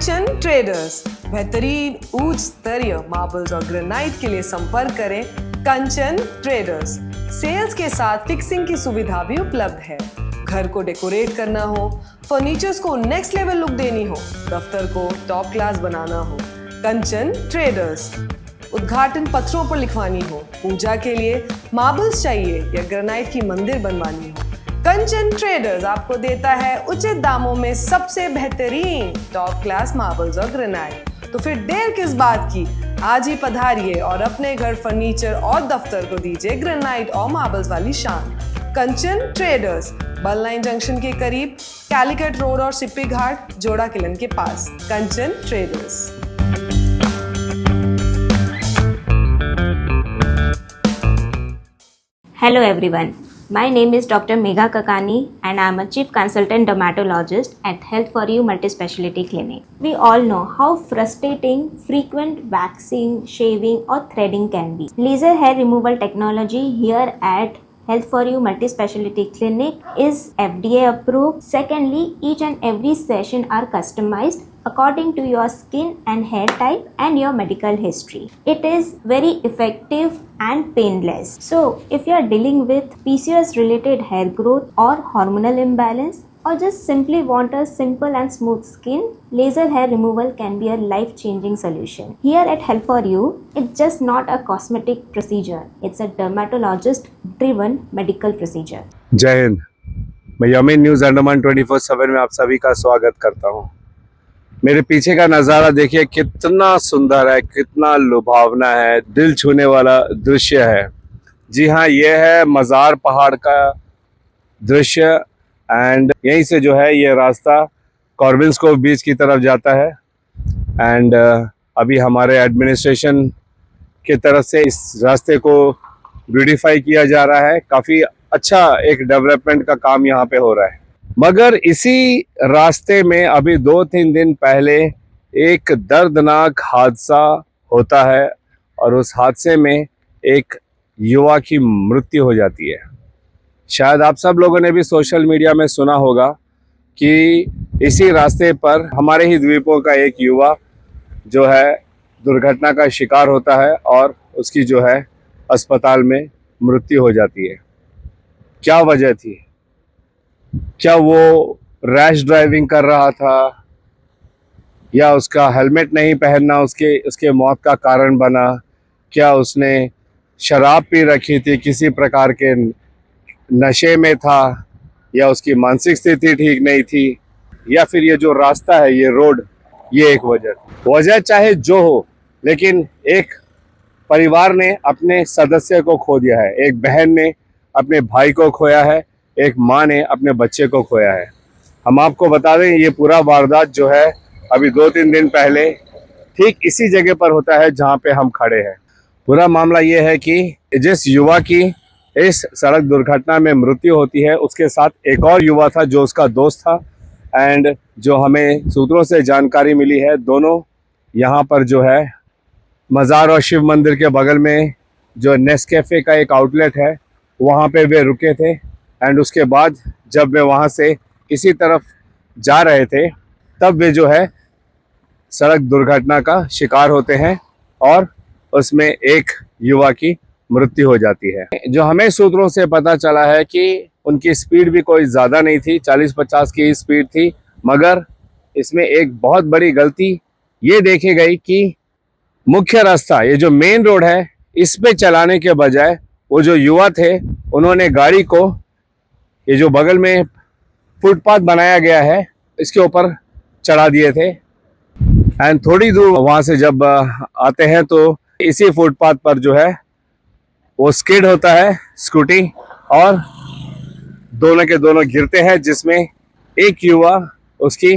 कंचन traders, बेहतरीन उच्च स्तरीय मार्बल्स और ग्रेनाइट के लिए संपर्क करें कंचन ट्रेडर्स। सेल्स के साथ फिक्सिंग की सुविधा भी उपलब्ध है। घर को डेकोरेट करना हो, फर्नीचर्स को नेक्स्ट लेवल लुक देनी हो, दफ्तर को टॉप क्लास बनाना हो, कंचन ट्रेडर्स। उद्घाटन पत्रों पर लिखवानी हो, पूजा के लिए मार्बल्स चाहिए या ग्रेनाइट की मंदिर बनवानी हो, कंचन ट्रेडर्स आपको देता है उचित दामों में सबसे बेहतरीन टॉप क्लास मार्बल्स और ग्रेनाइट। तो फिर देर किस बात की, आज ही पधारिए और अपने घर फर्नीचर और दफ्तर को दीजिए ग्रेनाइट और मार्बल्स वाली शान। कंचन ट्रेडर्स, बल लाइन जंक्शन के करीब, कैलिकट रोड और सिप्पी घाट, जोड़ा किलन के पास। कंचन traders. Hello everyone, my name is Dr. Megha Kakani and I am a Chief Consultant Dermatologist at Health For You Multispeciality Clinic. We all know how frustrating frequent waxing, shaving or threading can be. Laser hair removal technology here at Health For You Multispeciality Clinic is FDA approved. Secondly, each and every session are customized according to your skin and hair type and your medical history. It is very effective and painless. So, if you are dealing with PCOS related hair growth or hormonal imbalance or just simply want a simple and smooth skin, laser hair removal can be a life-changing solution. Here at Health For You, it's just not a cosmetic procedure. It's a dermatologist-driven medical procedure. जय हिंद। मैं Yamin news Andaman 24/7 में आप सभी का स्वागत करता हूं। मेरे पीछे का नज़ारा देखिए कितना सुंदर है, कितना लुभावना है, दिल छूने वाला दृश्य है। जी हाँ, ये है मज़ार पहाड़ का दृश्य एंड यहीं से जो है ये रास्ता कॉर्बिन्सकोव बीच की तरफ जाता है एंड अभी हमारे एडमिनिस्ट्रेशन की तरफ से इस रास्ते को ब्यूटिफाई किया जा रहा है। काफ़ी अच्छा एक डेवलपमेंट का काम यहाँ पे हो रहा है। मगर इसी रास्ते में अभी 2-3 दिन पहले एक दर्दनाक हादसा होता है और उस हादसे में एक युवा की मृत्यु हो जाती है। शायद आप सब लोगों ने भी सोशल मीडिया में सुना होगा कि इसी रास्ते पर हमारे ही द्वीपों का एक युवा जो है दुर्घटना का शिकार होता है और उसकी जो है अस्पताल में मृत्यु हो जाती है। क्या वजह थी? क्या वो रैश ड्राइविंग कर रहा था या उसका हेलमेट नहीं पहनना उसके मौत का कारण बना? क्या उसने शराब पी रखी थी, किसी प्रकार के नशे में था, या उसकी मानसिक स्थिति ठीक नहीं थी, या फिर ये जो रास्ता है, ये रोड, ये एक वजह चाहे जो हो, लेकिन एक परिवार ने अपने सदस्य को खो दिया है। एक बहन ने अपने भाई को खोया है, एक माँ ने अपने बच्चे को खोया है। हम आपको बता दें, ये पूरा वारदात जो है अभी 2-3 दिन पहले ठीक इसी जगह पर होता है जहाँ पे हम खड़े हैं। पूरा मामला ये है कि जिस युवा की इस सड़क दुर्घटना में मृत्यु होती है, उसके साथ एक और युवा था जो उसका दोस्त था एंड जो हमें सूत्रों से जानकारी मिली है, दोनों यहाँ पर जो है मज़ार और शिव मंदिर के बगल में जो नेस्कैफ़े का एक आउटलेट है, वहाँ पे वे रुके थे एंड उसके बाद जब वे वहाँ से इसी तरफ जा रहे थे, तब वे जो है सड़क दुर्घटना का शिकार होते हैं और उसमें एक युवा की मृत्यु हो जाती है। जो हमें सूत्रों से पता चला है कि उनकी स्पीड भी कोई ज़्यादा नहीं थी, 40-50 की स्पीड थी, मगर इसमें एक बहुत बड़ी गलती ये देखी गई कि मुख्य रास्ता, ये जो मेन रोड है, इस पे चलाने के बजाय वो जो युवा थे, उन्होंने गाड़ी को ये जो बगल में फुटपाथ बनाया गया है, इसके ऊपर चढ़ा दिए थे एंड थोड़ी दूर वहाँ से जब आते हैं तो इसी फुटपाथ पर जो है वो स्किड होता है स्कूटी और दोनों के दोनों गिरते हैं, जिसमें एक युवा, उसकी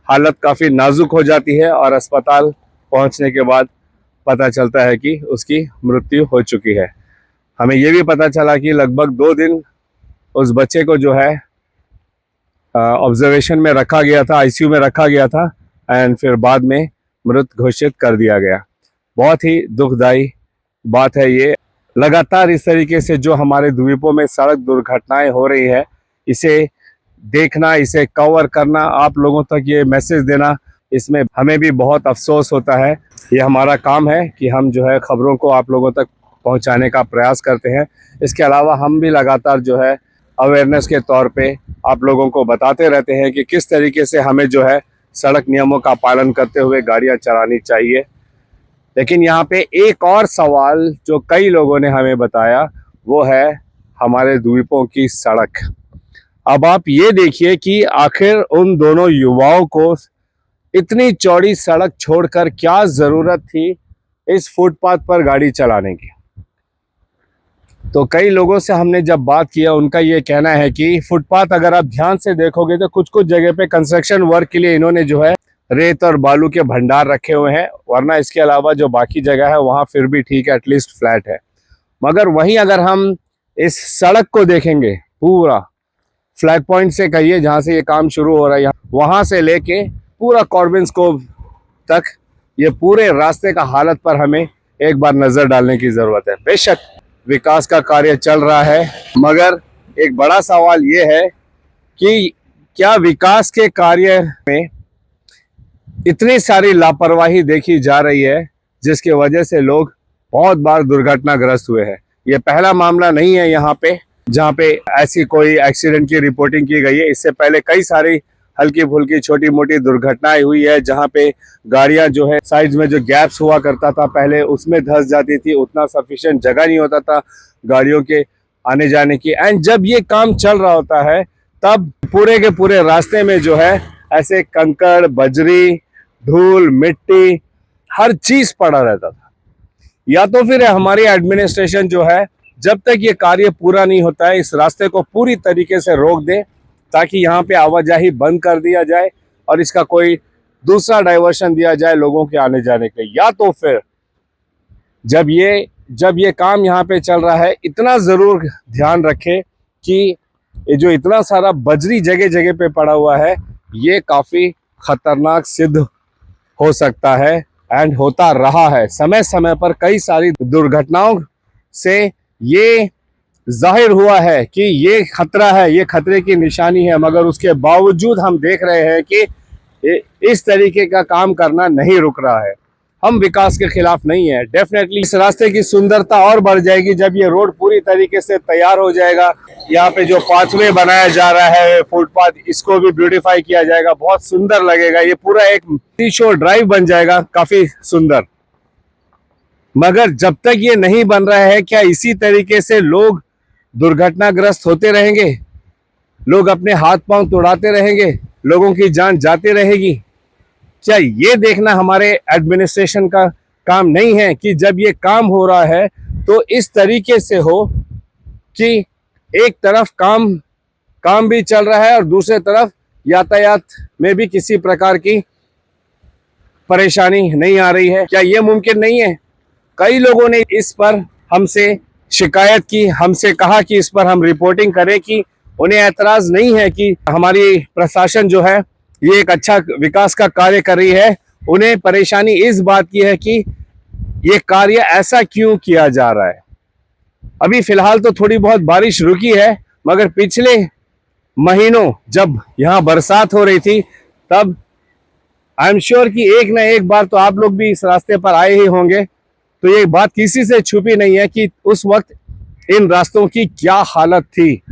हालत काफ़ी नाजुक हो जाती है और अस्पताल पहुँचने के बाद पता चलता है कि उसकी मृत्यु हो चुकी है। हमें ये भी पता चला कि लगभग 2 दिन उस बच्चे को जो है ऑब्जर्वेशन में रखा गया था, आईसीयू में रखा गया था एंड फिर बाद में मृत घोषित कर दिया गया। बहुत ही दुखदाई बात है ये। लगातार इस तरीके से जो हमारे द्वीपों में सड़क दुर्घटनाएं हो रही है, इसे देखना, इसे कवर करना, आप लोगों तक ये मैसेज देना इसमें हमें भी बहुत अफसोस होता है। ये हमारा काम है कि हम जो है खबरों को आप लोगों तक पहुंचाने का प्रयास करते हैं। इसके अलावा हम भी लगातार जो है अवेयरनेस के तौर पे आप लोगों को बताते रहते हैं कि किस तरीके से हमें जो है सड़क नियमों का पालन करते हुए गाड़ियां चलानी चाहिए। लेकिन यहाँ पे एक और सवाल जो कई लोगों ने हमें बताया वो है हमारे द्वीपों की सड़क। अब आप ये देखिए कि आखिर उन दोनों युवाओं को इतनी चौड़ी सड़क छोड़कर क्या जरूरत थी इस फुटपाथ पर गाड़ी चलाने की। तो कई लोगों से हमने जब बात किया उनका ये कहना है कि फुटपाथ अगर आप ध्यान से देखोगे तो कुछ कुछ जगह पे कंस्ट्रक्शन वर्क के लिए इन्होंने जो है रेत और बालू के भंडार रखे हुए हैं, वरना इसके अलावा जो बाकी जगह है वहाँ फिर भी ठीक है, एटलीस्ट फ्लैट है। मगर वहीं अगर हम इस सड़क को देखेंगे पूरा फ्लैग पॉइंट से कहिए जहाँ से ये काम शुरू हो रहा है वहाँ से लेके पूरा कॉर्बिन्स कोव तक ये पूरे रास्ते का हालत पर हमें एक बार नजर डालने की जरूरत है। बेशक विकास का कार्य चल रहा है मगर एक बड़ा सवाल ये है कि क्या विकास के कार्य में इतनी सारी लापरवाही देखी जा रही है जिसकी वजह से लोग बहुत बार दुर्घटनाग्रस्त हुए हैं। ये पहला मामला नहीं है यहाँ पे जहाँ पे ऐसी कोई एक्सीडेंट की रिपोर्टिंग की गई है। इससे पहले कई सारी हल्की फुल्की छोटी मोटी दुर्घटनाएं हुई है जहाँ पे गाड़ियां जो है साइड में जो गैप्स हुआ करता था पहले उसमें धंस जाती थी, उतना सफिशिएंट जगह नहीं होता था गाड़ियों के आने जाने की। एंड जब ये काम चल रहा होता है तब पूरे के पूरे रास्ते में जो है ऐसे कंकड़ बजरी धूल मिट्टी हर चीज पड़ा रहता था। या तो फिर हमारी एडमिनिस्ट्रेशन जो है जब तक ये कार्य पूरा नहीं होता है इस रास्ते को पूरी तरीके से रोक दे ताकि यहाँ पे आवाजाही बंद कर दिया जाए और इसका कोई दूसरा डाइवर्शन दिया जाए लोगों के आने जाने के। या तो फिर जब ये काम यहाँ पे चल रहा है इतना जरूर ध्यान रखें कि ये जो इतना सारा बजरी जगह जगह पे पड़ा हुआ है ये काफी खतरनाक सिद्ध हो सकता है एंड होता रहा है। समय समय पर कई सारी दुर्घटनाओं से ये जाहिर हुआ है कि ये खतरा है, ये खतरे की निशानी है, मगर उसके बावजूद हम देख रहे हैं कि इस तरीके का काम करना नहीं रुक रहा है। हम विकास के खिलाफ नहीं है। डेफिनेटली इस रास्ते की सुंदरता और बढ़ जाएगी जब ये रोड पूरी तरीके से तैयार हो जाएगा। यहाँ पे जो पाथवे बनाया जा रहा है फुटपाथ इसको भी ब्यूटीफाई किया जाएगा, बहुत सुंदर लगेगा। ये पूरा एक टी-शो ड्राइव बन जाएगा, काफी सुंदर। मगर जब तक ये नहीं बन रहा है क्या इसी तरीके से लोग दुर्घटनाग्रस्त होते रहेंगे, लोग अपने हाथ पांव तोड़ाते रहेंगे, लोगों की जान जाती रहेगी? क्या ये देखना हमारे एडमिनिस्ट्रेशन का काम नहीं है कि जब ये काम हो रहा है तो इस तरीके से हो कि एक तरफ काम भी चल रहा है और दूसरे तरफ यातायात में भी किसी प्रकार की परेशानी नहीं आ रही है? क्या ये मुमकिन नहीं है? कई लोगों ने इस पर हमसे शिकायत की, हमसे कहा कि इस पर हम रिपोर्टिंग करें कि उन्हें ऐतराज नहीं है कि हमारी प्रशासन जो है ये एक अच्छा विकास का कार्य कर रही है। उन्हें परेशानी इस बात की है कि ये कार्य ऐसा क्यों किया जा रहा है। अभी फिलहाल तो थोड़ी बहुत बारिश रुकी है मगर पिछले महीनों जब यहाँ बरसात हो रही थी तब आई एम श्योर कि एक ना एक बार तो आप लोग भी इस रास्ते पर आए ही होंगे। तो ये बात किसी से छुपी नहीं है कि उस वक्त इन रास्तों की क्या हालत थी।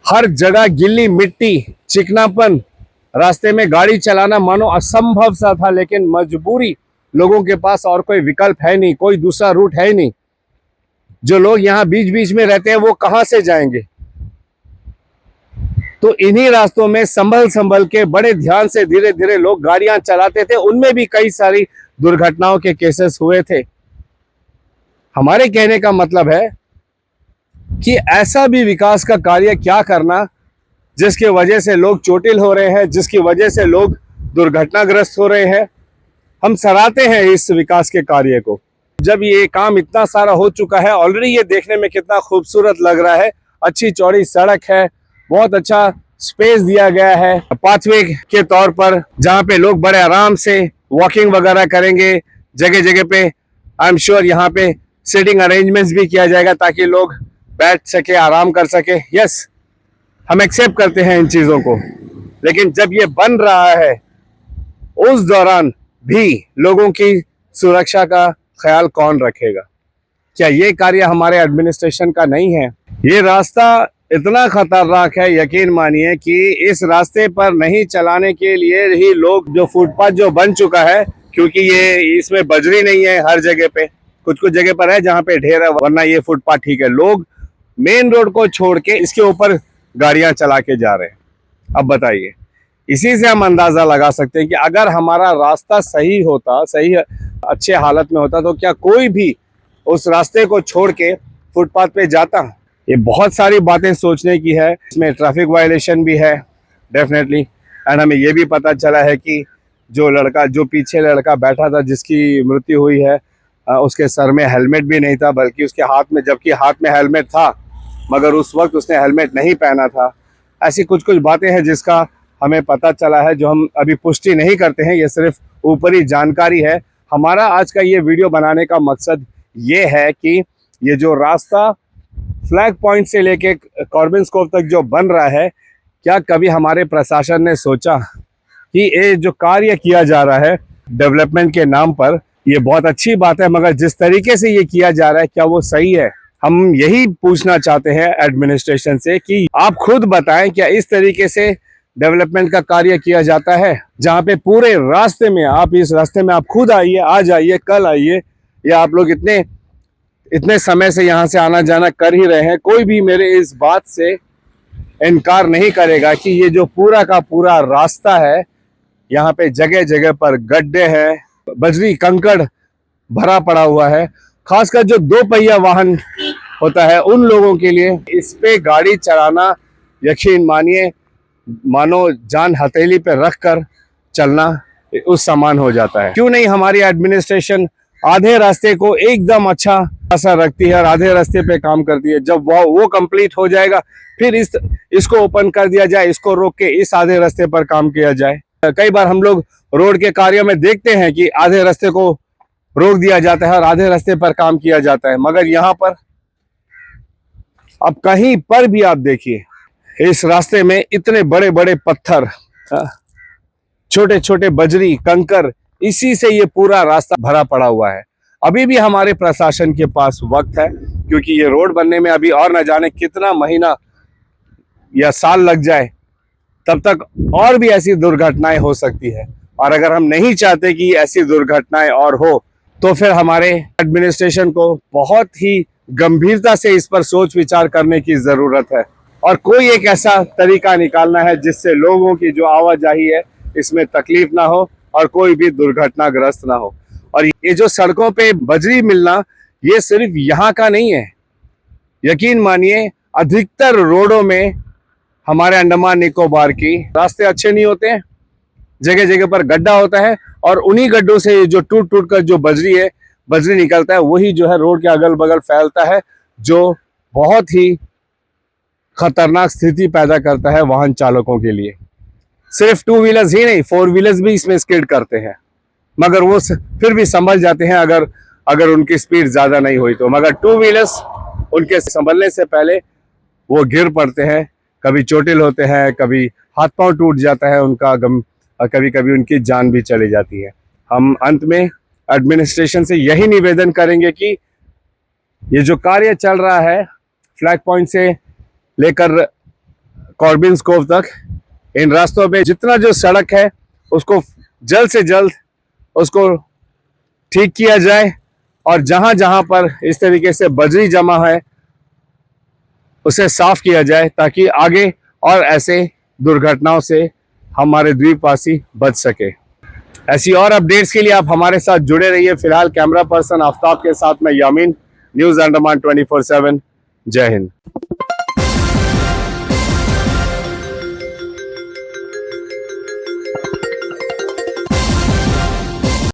हर जगह गिल्ली मिट्टी चिकनापन, रास्ते में गाड़ी चलाना मानो असंभव सा था, लेकिन मजबूरी, लोगों के पास और कोई विकल्प है नहीं, कोई दूसरा रूट है नहीं। जो लोग यहाँ बीच बीच में रहते हैं वो कहाँ से जाएंगे? तो इन्हीं रास्तों में संभल के बड़े ध्यान से धीरे धीरे लोग गाड़ियां चलाते थे, उनमें भी कई सारी दुर्घटनाओं के केसेस हुए थे। हमारे कहने का मतलब है कि ऐसा भी विकास का कार्य क्या करना जिसकी वजह से लोग चोटिल हो रहे हैं, जिसकी वजह से लोग दुर्घटनाग्रस्त हो रहे हैं। हम सराहते हैं इस विकास के कार्य को। जब ये काम इतना सारा हो चुका है, ऑलरेडी ये देखने में कितना खूबसूरत लग रहा है, अच्छी चौड़ी सड़क है, बहुत अच्छा स्पेस दिया गया है पाथवे के तौर पर, जहाँ पे लोग बड़े आराम से वॉकिंग वगैरह करेंगे। जगह जगह पे आई एम श्योर यहाँ पे सीटिंग अरेंजमेंट्स भी किया जाएगा ताकि लोग बैठ सके, आराम कर सके। यस, हम एक्सेप्ट करते हैं इन चीज़ों को, लेकिन जब ये बन रहा है उस दौरान भी लोगों की सुरक्षा का ख्याल कौन रखेगा? क्या ये कार्य हमारे एडमिनिस्ट्रेशन का नहीं है? ये रास्ता इतना खतरनाक है, यकीन मानिए कि इस रास्ते पर नहीं चलाने के लिए ही लोग, जो फुटपाथ जो बन चुका है, क्योंकि ये इसमें बजरी नहीं है हर जगह पे, कुछ कुछ जगह पर है जहाँ पे ढेर है, वरना ये फुटपाथ ठीक है। लोग मेन रोड को छोड़ के इसके ऊपर गाड़ियां चला के जा रहे हैं। अब बताइए, इसी से हम अंदाजा लगा सकते हैं कि अगर हमारा रास्ता सही होता, सही अच्छे हालत में होता, तो क्या कोई भी उस रास्ते को छोड़ के फुटपाथ पे जाता? ये बहुत सारी बातें सोचने की है। इसमें ट्रैफिक वायलेशन भी है डेफिनेटली। एंड हमें ये भी पता चला है कि जो पीछे लड़का बैठा था जिसकी मृत्यु हुई है, उसके सर में हेलमेट भी नहीं था, बल्कि उसके जबकि हाथ में हेलमेट था, मगर उस वक्त उसने हेलमेट नहीं पहना था। ऐसी कुछ कुछ बातें हैं जिसका हमें पता चला है, जो हम अभी पुष्टि नहीं करते हैं, ये सिर्फ ऊपरी जानकारी है। हमारा आज का ये वीडियो बनाने का मकसद ये है कि ये जो रास्ता फ्लैग पॉइंट से लेके कॉर्बिन्स कोव तक जो बन रहा है, क्या कभी हमारे प्रशासन ने सोचा कि ये जो कार्य किया जा रहा है डेवलपमेंट के नाम पर, ये बहुत अच्छी बात है, मगर जिस तरीके से ये किया जा रहा है क्या वो सही है? हम यही पूछना चाहते हैं एडमिनिस्ट्रेशन से कि आप खुद बताएं, क्या इस तरीके से डेवलपमेंट का कार्य किया जाता है, जहाँ पे पूरे रास्ते में, आप इस रास्ते में आप खुद आइए, आज आइए, कल आइए, या आप लोग इतने समय से यहाँ से आना जाना कर ही रहे हैं, कोई भी मेरे इस बात से इनकार नहीं करेगा कि ये जो पूरा का पूरा रास्ता है, यहाँ पे जगह जगह पर गड्ढे हैं, बजरी कंकड़ भरा पड़ा हुआ है। खासकर जो 2 पहिया वाहन होता है, उन लोगों के लिए इस पे गाड़ी चलाना, यकीन मानिए, मानो जान हथेली पे रख कर चलना उस समान हो जाता है। क्यों नहीं हमारी एडमिनिस्ट्रेशन आधे रास्ते को एकदम अच्छा असर रखती है और आधे रास्ते पे काम करती है? जब वो कंप्लीट हो जाएगा, फिर इसको ओपन कर दिया जाए, इसको रोक के इस आधे रास्ते पर काम किया जाए। कई बार हम लोग रोड के कार्यों में देखते हैं कि आधे रास्ते को रोक दिया जाता है और आधे रास्ते पर काम किया जाता है, मगर यहाँ पर अब कहीं पर भी आप देखिए, इस रास्ते में इतने बड़े बड़े पत्थर, छोटे छोटे बजरी कंकर, इसी से ये पूरा रास्ता भरा पड़ा हुआ है। अभी भी हमारे प्रशासन के पास वक्त है, क्योंकि ये रोड बनने में अभी और न जाने कितना महीना या साल लग जाए, तब तक और भी ऐसी दुर्घटनाएं हो सकती है। और अगर हम नहीं चाहते कि ऐसी दुर्घटनाएं और हो, तो फिर हमारे एडमिनिस्ट्रेशन को बहुत ही गंभीरता से इस पर सोच विचार करने की जरूरत है, और कोई एक ऐसा तरीका निकालना है जिससे लोगों की जो आवाजाही है इसमें तकलीफ ना हो और कोई भी दुर्घटनाग्रस्त ना हो। और ये जो सड़कों पे बजरी मिलना, ये सिर्फ यहाँ का नहीं है, यकीन मानिए अधिकतर रोडों में हमारे अंडमान निकोबार की रास्ते अच्छे नहीं होते हैं, जगह जगह पर गड्ढा होता है, और उन्हीं गड्ढों से जो टूट टूट कर जो बजरी निकलता है, वही जो है रोड के अगल बगल फैलता है, जो बहुत ही खतरनाक स्थिति पैदा करता है वाहन चालकों के लिए। सिर्फ 2 व्हीलर्स ही नहीं, 4 व्हीलर्स भी इसमें स्किड करते हैं, मगर वो फिर भी संभल जाते हैं अगर उनकी स्पीड ज्यादा नहीं हुई तो। मगर 2 व्हीलर्स उनके संभलने से पहले वो गिर पड़ते हैं, कभी चोटिल होते हैं, कभी हाथ पांव टूट जाता है उनका, कभी कभी उनकी जान भी चली जाती है। हम अंत में एडमिनिस्ट्रेशन से यही निवेदन करेंगे कि ये जो कार्य चल रहा है फ्लैग पॉइंट से लेकर कॉर्बिन्स कोव तक, इन रास्तों पे जितना जो सड़क है उसको जल्द से जल्द उसको ठीक किया जाए, और जहां जहां पर इस तरीके से बजरी जमा है उसे साफ किया जाए, ताकि आगे और ऐसे दुर्घटनाओं से हमारे द्वीपवासी बच सके। ऐसी और अपडेट्स के लिए आप हमारे साथ जुड़े रहिए। फिलहाल कैमरा पर्सन आफ्ताब के साथ मैं यामीन, न्यूज़ अंडमान 24/7। जय हिंद।